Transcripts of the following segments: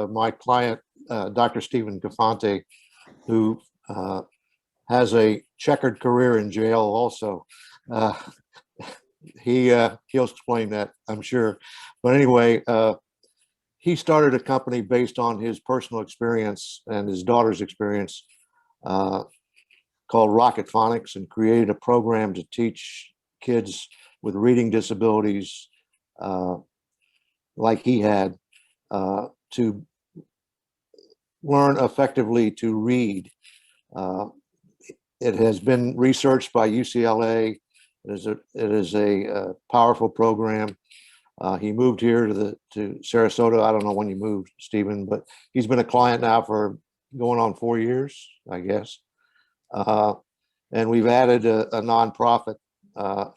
my client, Dr. Stephen Guffanti, who has a checkered career in jail also. Uh, he'll explain that, I'm sure. But anyway, he started a company based on his personal experience and his daughter's experience called Rocket Phonics, and created a program to teach kids with reading disabilities like he had to learn effectively to read. It has been researched by UCLA. It is a powerful program. He moved here to Sarasota. I don't know when you moved, Stephen, but he's been a client now for going on 4 years, I guess. And we've added a nonprofit,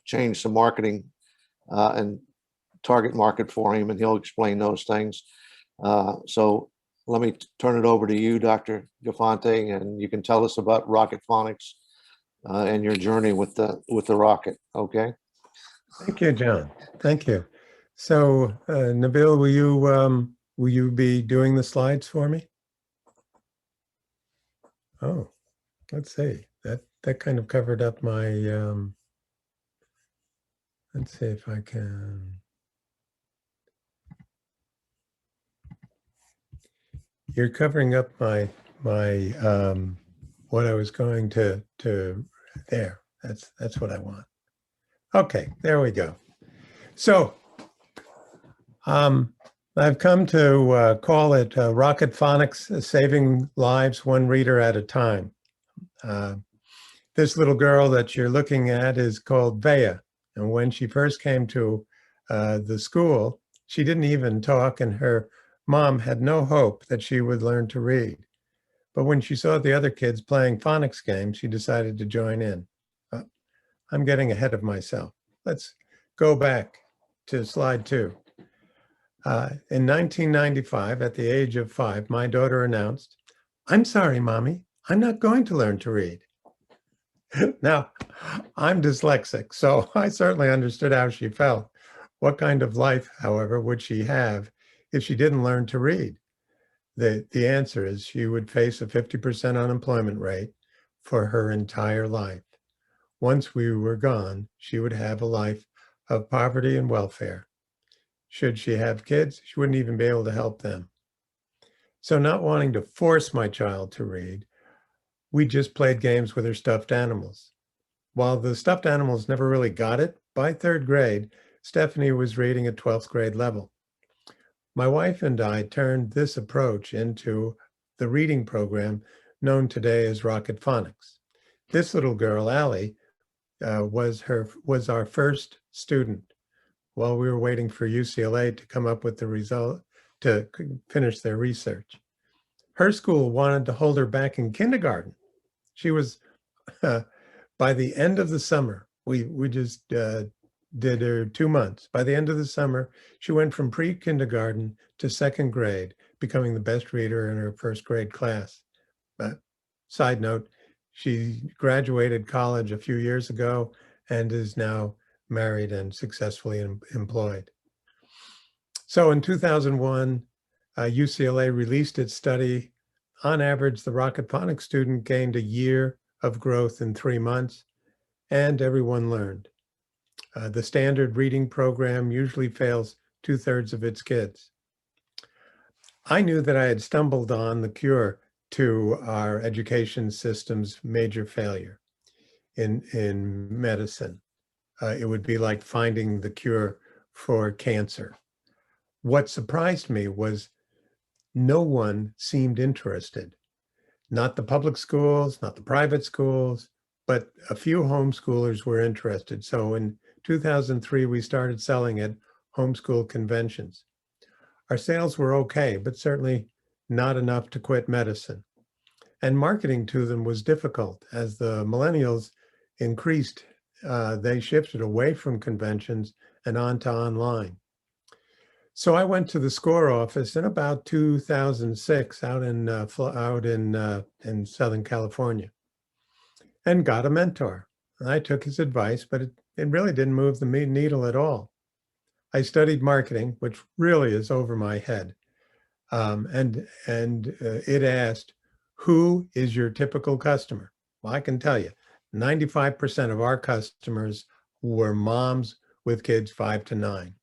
changed some marketing and target market for him, and he'll explain those things. So let me turn it over to you, Dr. Guffanti, and you can tell us about Rocket Phonics and your journey with the rocket. Okay. Thank you, John. Thank you. So, Nabil, will you be doing the slides for me? Oh, let's see. That kind of covered up my. Let's see if I can. You're covering up my what I was going to there. That's what I want. Okay, there we go. So I've come to call it Rocket Phonics, saving lives one reader at a time. This little girl that you're looking at is called Vea. And when she first came to the school, she didn't even talk, and her mom had no hope that she would learn to read. But when she saw the other kids playing phonics games, she decided to join in. I'm getting ahead of myself. Let's go back to slide 2. In 1995, at the age of 5, my daughter announced, "I'm sorry, Mommy, I'm not going to learn to read." Now, I'm dyslexic, so I certainly understood how she felt. What kind of life, however, would she have if she didn't learn to read? The answer is she would face a 50% unemployment rate for her entire life. Once we were gone, she would have a life of poverty and welfare. Should she have kids, she wouldn't even be able to help them. So, not wanting to force my child to read, we just played games with her stuffed animals. While the stuffed animals never really got it, by 3rd grade, Stephanie was reading at 12th grade level. My wife and I turned this approach into the reading program known today as Rocket Phonics. This little girl, Allie, was our first student while we were waiting for UCLA to come up with the result to finish their research. Her school wanted to hold her back in kindergarten. She was, by the end of the summer, we just did her 2 months. By the end of the summer, she went from pre-kindergarten to 2nd grade, becoming the best reader in her 1st grade class. Side note, she graduated college a few years ago and is now married and successfully employed. So in 2001, UCLA released its study. On average, the Rocket Phonics student gained a year of growth in 3 months, and everyone learned. The standard reading program usually fails 2/3 of its kids. I knew that I had stumbled on the cure to our education system's major failure in medicine. It would be like finding the cure for cancer. What surprised me was no one seemed interested. Not the public schools, not the private schools, but a few homeschoolers were interested. So in 2003, we started selling at homeschool conventions. Our sales were okay, but certainly not enough to quit medicine. And marketing to them was difficult. As the millennials increased, they shifted away from conventions and onto online. So I went to the SCORE office in about 2006 out in Southern California and got a mentor. I took his advice, but it really didn't move the needle at all. I studied marketing, which really is over my head. It asked, who is your typical customer? Well, I can tell you, 95% of our customers were moms with kids 5 to 9.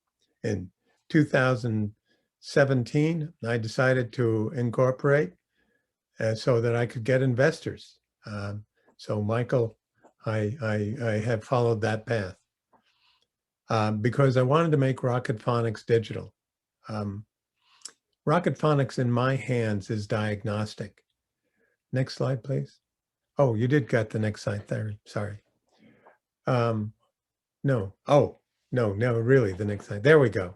In 2017, I decided to incorporate so that I could get investors. So Michael, I have followed that path because I wanted to make Rocket Phonics digital. Rocket Phonics in my hands is diagnostic. Next slide, please. Oh, you did get the next slide there. Sorry. No. Oh, no, really, the next slide. There we go.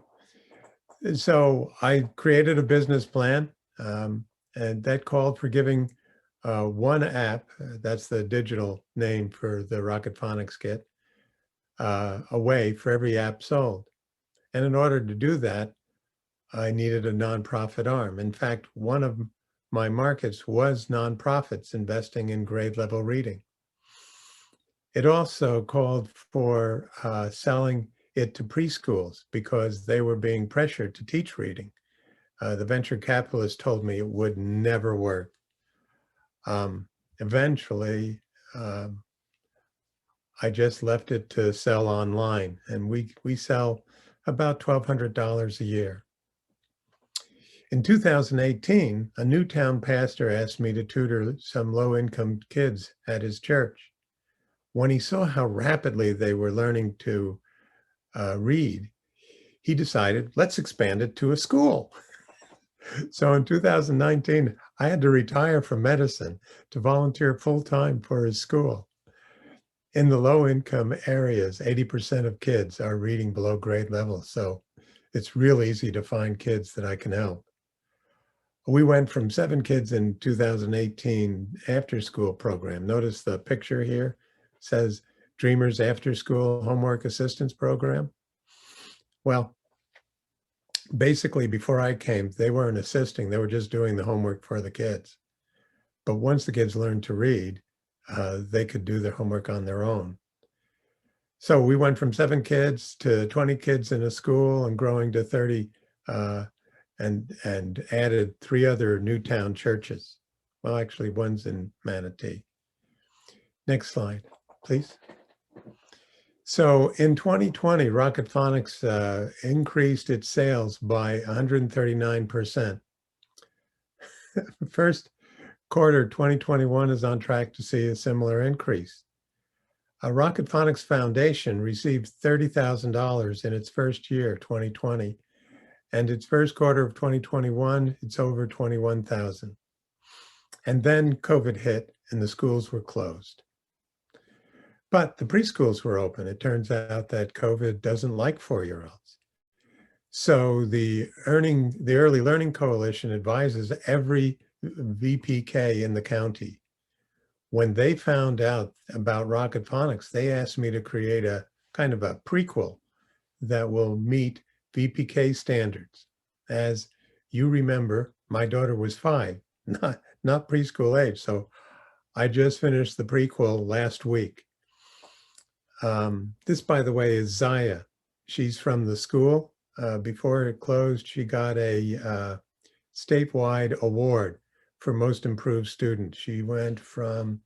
So I created a business plan, and that called for giving one app, that's the digital name for the Rocket Phonics kit, away for every app sold. And in order to do that, I needed a nonprofit arm. In fact, one of my markets was nonprofits investing in grade level reading. It also called for selling it to preschools because they were being pressured to teach reading. The venture capitalist told me it would never work. Eventually, I just left it to sell online, and we sell about $1,200 a year. In 2018, a Newtown pastor asked me to tutor some low-income kids at his church. When he saw how rapidly they were learning to read, he decided, let's expand it to a school. So in 2019, I had to retire from medicine to volunteer full-time for his school. In the low-income areas, 80% of kids are reading below grade level, so it's real easy to find kids that I can help. We went from 7 kids in 2018 after-school program. Notice the picture here says Dreamers After School Homework Assistance Program. Well, basically before I came, they weren't assisting, they were just doing the homework for the kids. But once the kids learned to read, they could do their homework on their own. So we went from 7 kids to 20 kids in a school and growing to 30 and added 3 other Newtown churches. Well, actually one's in Manatee. Next slide, please. So in 2020, Rocket Phonics increased its sales by 139%. First quarter 2021 is on track to see a similar increase. Rocket Phonics Foundation received $30,000 in its first year, 2020, and its first quarter of 2021, it's over 21,000. And then COVID hit and the schools were closed. But the preschools were open. It turns out that COVID doesn't like 4-year-olds. So the Early Learning Coalition advises every VPK in the county. When they found out about Rocket Phonics, they asked me to create a kind of a prequel that will meet VPK standards. As you remember, my daughter was 5, not preschool age. So I just finished the prequel last week. This, by the way, is Zaya. She's from the school. Before it closed, she got a statewide award for most improved student. She went from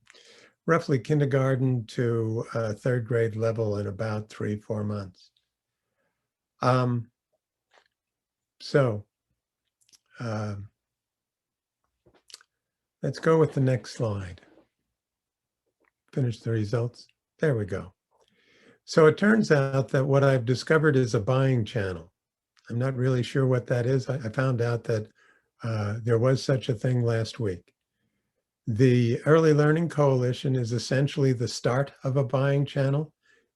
roughly kindergarten to 3rd grade level in about 3-4 months. Let's go with the next slide. Finish the results. There we go. So it turns out that what I've discovered is a buying channel. I'm not really sure what that is. I found out that there was such a thing last week. The Early Learning Coalition is essentially the start of a buying channel,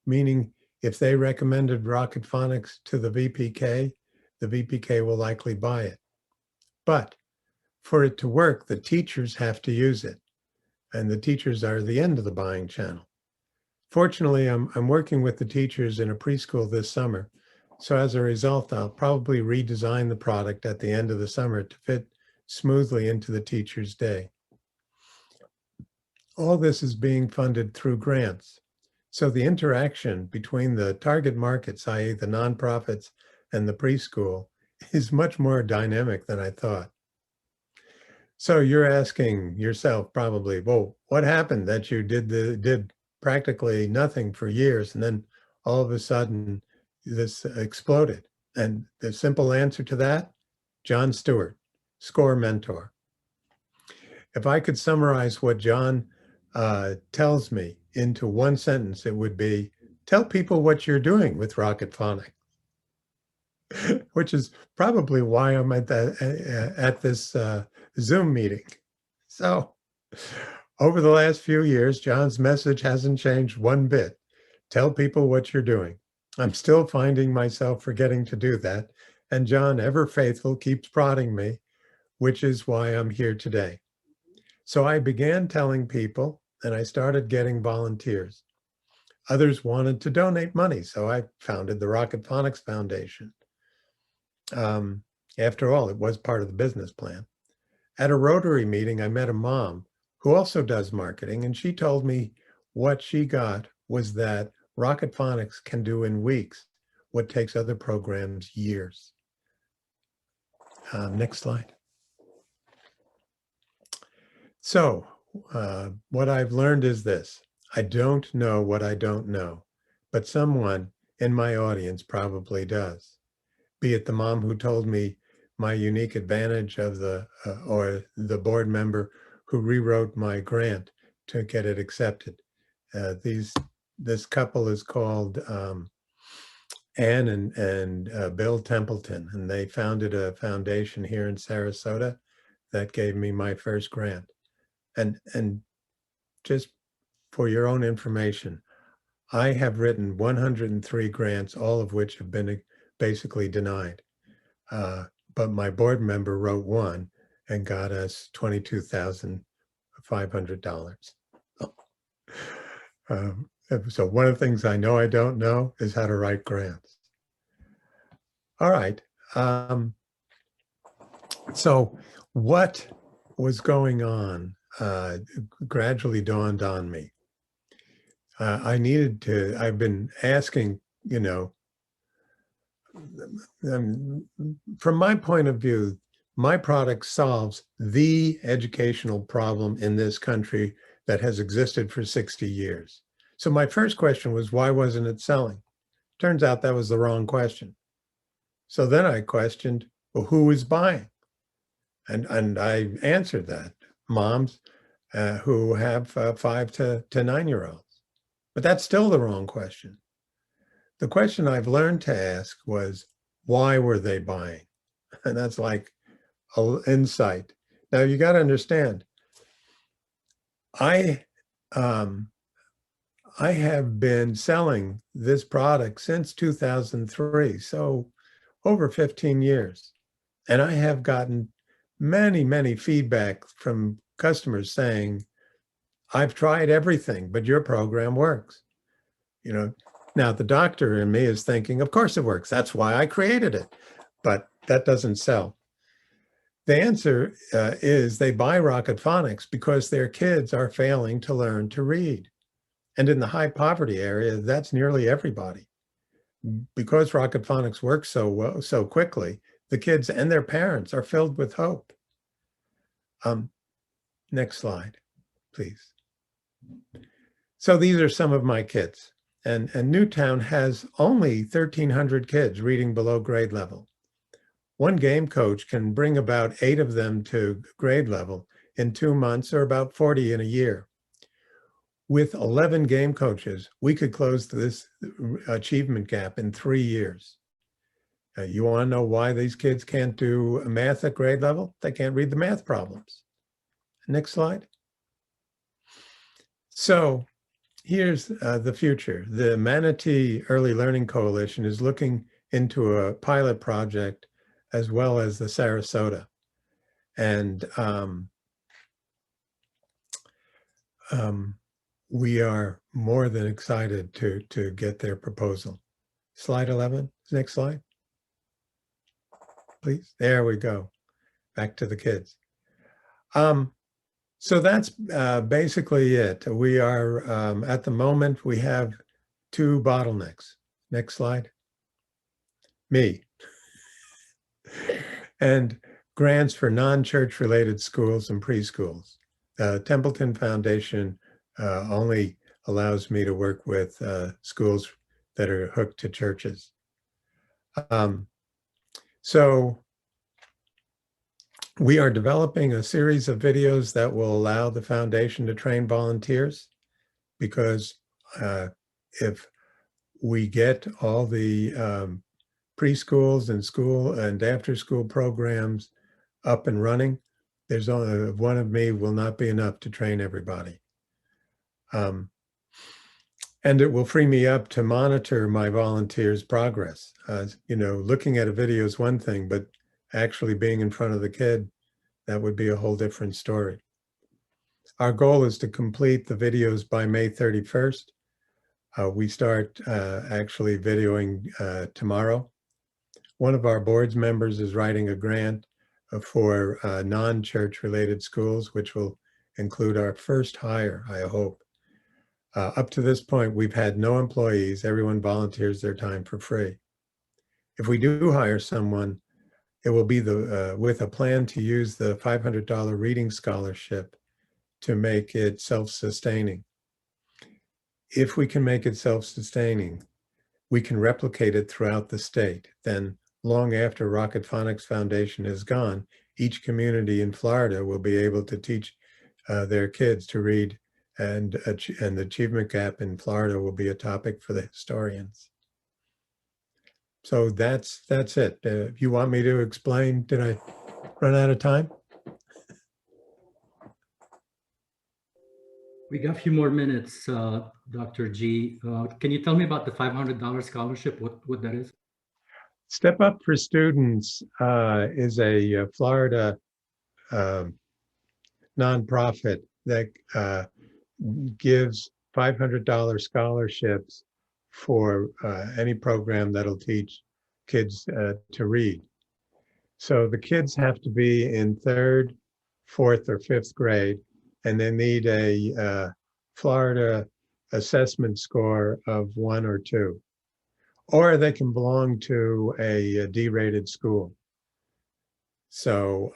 meaning if they recommended Rocket Phonics to the VPK will likely buy it. But for it to work, the teachers have to use it, and the teachers are the end of the buying channel. Fortunately, I'm working with the teachers in a preschool this summer, so as a result, I'll probably redesign the product at the end of the summer to fit smoothly into the teacher's day. All this is being funded through grants. So the interaction between the target markets, i.e. the nonprofits and the preschool, is much more dynamic than I thought. So you're asking yourself probably, well, what happened that you did practically nothing for years, and then all of a sudden this exploded? And the simple answer to that, John Stewart, SCORE mentor. If I could summarize what John tells me into one sentence, it would be, tell people what you're doing with Rocket Phonics, which is probably why I'm at this Zoom meeting. So over the last few years, John's message hasn't changed one bit. Tell people what you're doing. I'm still finding myself forgetting to do that. And John, ever faithful, keeps prodding me, which is why I'm here today. So I began telling people, and I started getting volunteers. Others wanted to donate money, so I founded the Rocket Phonics Foundation. After all, it was part of the business plan. At a Rotary meeting, I met a mom who also does marketing, and she told me what she got was that Rocket Phonics can do in weeks what takes other programs years. Next slide. So what I've learned is this. I don't know what I don't know, but someone in my audience probably does. Be it the mom who told me my unique advantage of or the board member who rewrote my grant to get it accepted. This couple is called Ann and Bill Templeton, and they founded a foundation here in Sarasota that gave me my first grant. And just for your own information, I have written 103 grants, all of which have been basically denied. But my board member wrote one and got us $22,500. So one of the things I know I don't know is how to write grants. All right. So what was going on gradually dawned on me. I've been asking, from my point of view, my product solves the educational problem in this country that has existed for 60 years. So my first question was, why wasn't it selling? Turns out that was the wrong question. So then I questioned, well, who was buying? And I answered that, moms who have 5 to 9-year-olds. But that's still the wrong question. The question I've learned to ask was, why were they buying? And that's like an insight. Now you got to understand, I have been selling this product since 2003, so over 15 years. And I have gotten many, many feedback from customers saying, I've tried everything, but your program works. Now the doctor in me is thinking, of course it works. That's why I created it. But that doesn't sell. The answer is they buy Rocket Phonics because their kids are failing to learn to read. And in the high poverty area, that's nearly everybody. Because Rocket Phonics works so well, so quickly, the kids and their parents are filled with hope. Next slide, please. So these are some of my kids. And Newtown has only 1,300 kids reading below grade level. One game coach can bring about 8 of them to grade level in 2 months, or about 40 in a year. With 11 game coaches, we could close this achievement gap in 3 years. You want to know why these kids can't do math at grade level? They can't read the math problems. Next slide. So here's the future. The Manatee Early Learning Coalition is looking into a pilot project as well as the Sarasota. And we are more than excited to get their proposal. Slide 11, next slide. Please, there we go. Back to the kids. So that's basically it. We are, at the moment, we have 2 bottlenecks. Next slide. Me. And grants for non-church related schools and preschools. Templeton Foundation only allows me to work with schools that are hooked to churches. So we are developing a series of videos that will allow the foundation to train volunteers, because if we get all the preschools and school and after school programs up and running, there's only one of me will not be enough to train everybody. And it will free me up to monitor my volunteers' progress. You know, looking at a video is one thing, but actually being in front of the kid, that would be a whole different story. Our goal is to complete the videos by May 31st. We start actually videoing tomorrow. One of our board's members is writing a grant for non-church related schools, which will include our first hire, I hope. Up to this point, we've had no employees. Everyone volunteers their time for free. If we do hire someone, it will be with a plan to use the $500 reading scholarship to make it self-sustaining. If we can make it self-sustaining, we can replicate it throughout the state. Then long after Rocket Phonics Foundation is gone, each community in Florida will be able to teach their kids to read, and the achievement gap in Florida will be a topic for the historians. So that's it. If you want me to explain, did I run out of time? We got a few more minutes, Dr. G. Can you tell me about the $500 scholarship, what that is? Step Up for Students is a Florida nonprofit that gives $500 scholarships for any program that'll teach kids to read. So the kids have to be in 3rd, 4th, or 5th grade, and they need a Florida assessment score of 1 or 2. Or they can belong to a D-rated school. So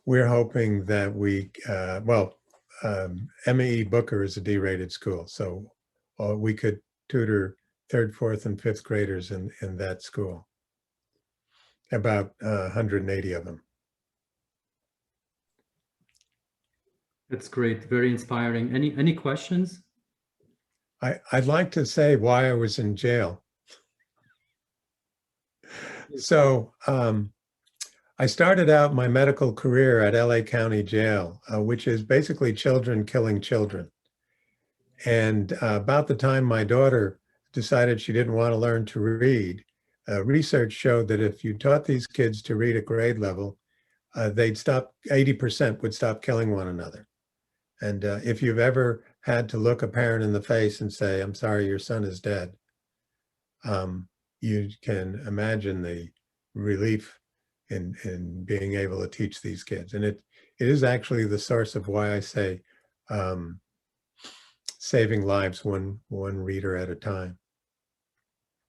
we're hoping that we, M.E. Booker is a D-rated school, so we could tutor 3rd, 4th, and 5th graders in that school. About 180 of them. That's great, very inspiring. Any questions? I'd like to say why I was in jail. So I started out my medical career at LA County Jail, which is basically children killing children. And about the time my daughter decided she didn't want to learn to read, research showed that if you taught these kids to read at grade level, they'd stop, 80% would stop killing one another. And if you've ever had to look a parent in the face and say, "I'm sorry, your son is dead," you can imagine the relief in being able to teach these kids. And it is actually the source of why I say saving lives one reader at a time.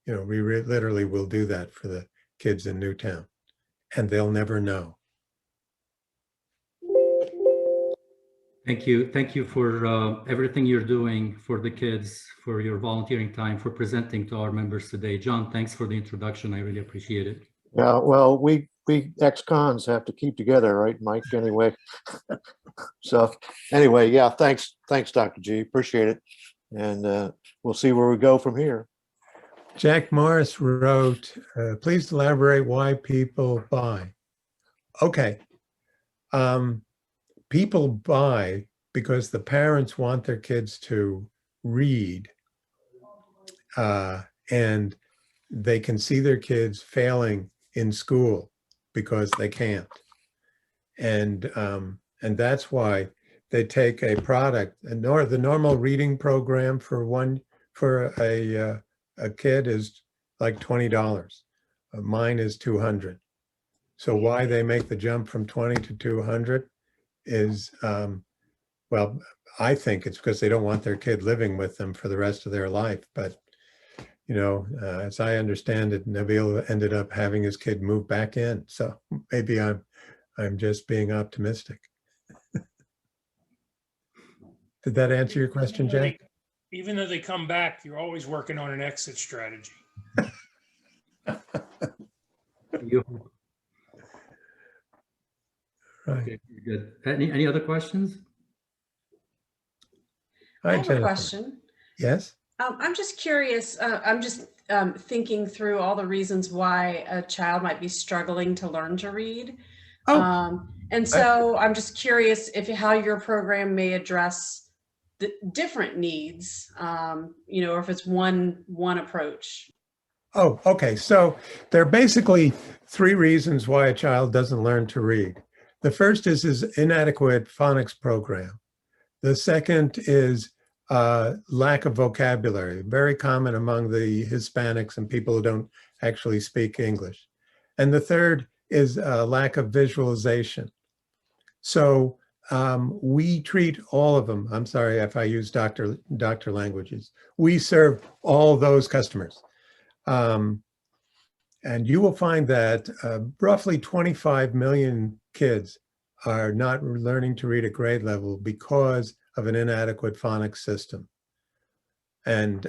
You know, we literally will do that for the kids in Newtown, and they'll never know. Thank you for everything you're doing for the kids, for your volunteering time, for presenting to our members today. John, thanks for the introduction. I really appreciate it. Yeah, well, we ex-cons have to keep together, right, Mike? Anyway, so anyway, yeah, thanks, Dr. G. Appreciate it, and we'll see where we go from here. Jack Morris wrote, "Please elaborate why people buy." Okay. People buy because the parents want their kids to read, and they can see their kids failing in school because they can't. And that's why they take a product, and the normal reading program for a kid is like $20. Mine is $200. So why they make the jump from 20 to 200 is, well, I think it's because they don't want their kid living with them for the rest of their life. But as I understand it, Nabil ended up having his kid move back in. So maybe I'm just being optimistic. Did that answer your question, Jack? Even though they come back, you're always working on an exit strategy. You, Right. okay, good. Any other questions? Hi, I have a Jennifer. question. Yes. I'm just curious. I'm just thinking through all the reasons why a child might be struggling to learn to read. Oh, And so I'm just curious how your program may address the different needs, or if it's one approach. Oh, okay. So there are basically three reasons why a child doesn't learn to read. The first is his inadequate phonics program. The second is lack of vocabulary, very common among the Hispanics and people who don't actually speak English. And the third is lack of visualization. So we treat all of them. I'm sorry if I use doctor languages. We serve all those customers. And you will find that roughly 25 million kids are not learning to read at grade level because of an inadequate phonics system. And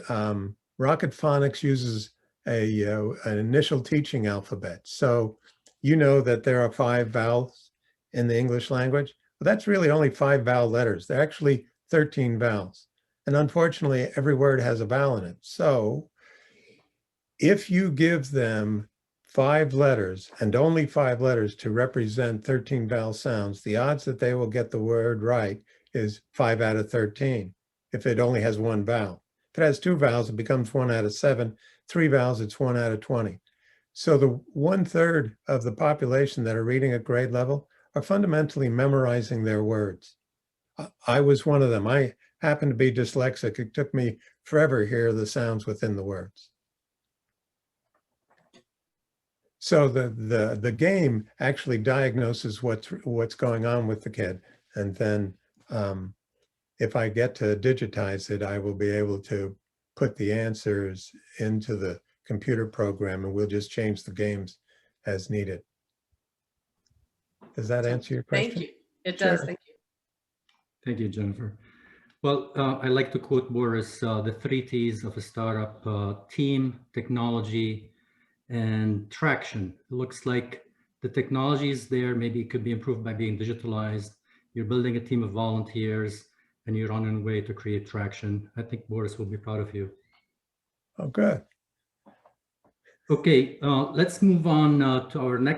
Rocket Phonics uses an initial teaching alphabet. So you know that there are 5 vowels in the English language. But that's really only 5 vowel letters. They're actually 13 vowels. And unfortunately, every word has a vowel in it. So if you give them 5 letters and only 5 letters to represent 13 vowel sounds, the odds that they will get the word right is 5 out of 13 if it only has 1 vowel. If it has 2 vowels, it becomes 1 out of 7. 3 vowels, it's 1 out of 20. So the 1/3 of the population that are reading at grade level are fundamentally memorizing their words. I was one of them. I happen to be dyslexic. It took me forever to hear the sounds within the words. So the game actually diagnoses what's going on with the kid, and then if I get to digitize it, I will be able to put the answers into the computer program, and we'll just change the games as needed. Does that answer your question? Thank you. It does. Sure. Thank you. Thank you, Jennifer. Well, I like to quote Boris, the 3 T's of a startup: team, technology, and traction. It looks like the technology is there. Maybe it could be improved by being digitalized. You're building a team of volunteers, and you're on your way to create traction. I think Boris will be proud of you. Oh, good. Okay, let's move on to our next